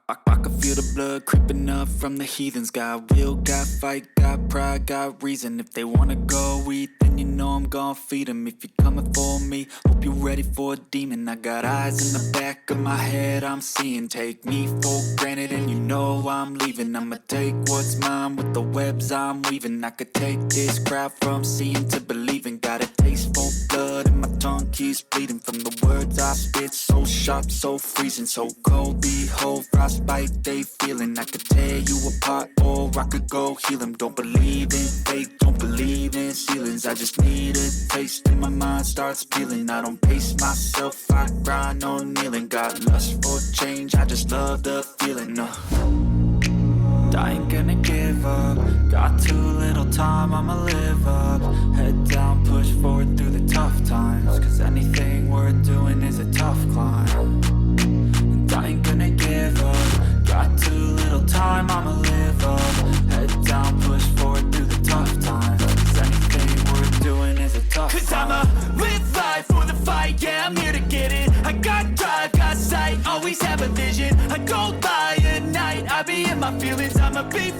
I can feel the blood creeping up from the heathens. Got will, got fight, got pride, got reason. If they wanna go eat, then you know I'm gon' feed them. If you're coming for me, hope you're ready for a demon. I got eyes in the back of my head, I'm seeing. Take me for granted and you know I'm leaving. I'ma take what's mine with the webs I'm weaving. I could take this crowd from seeing to believing. Got a taste for blood and my tongue keeps bleeding. From the words I spit, so sharp, so freezing. So cold, behold, frostbite they feeling. I could tear you apart or I could go heal them. Don't believe in fate, don't believe in ceilings. I just need a taste and my mind starts peeling. I don't pace myself, I grind on kneeling. Got lust for change, I just love the feeling. I ain't gonna give up. Got too little time, I'ma live up. Head down, push forward through the tough times. Cause anything worth doing is a tough climb. And I ain't gonna give up. Got too little time, I'ma live up. Head down, push forward through the tough times. Cause anything worth doing is a tough climb. Cause I'ma live life for the fight, yeah, I'm here to get it. I got drive, got sight, always have a vision. I go by at night, I be in my feelings, I'ma be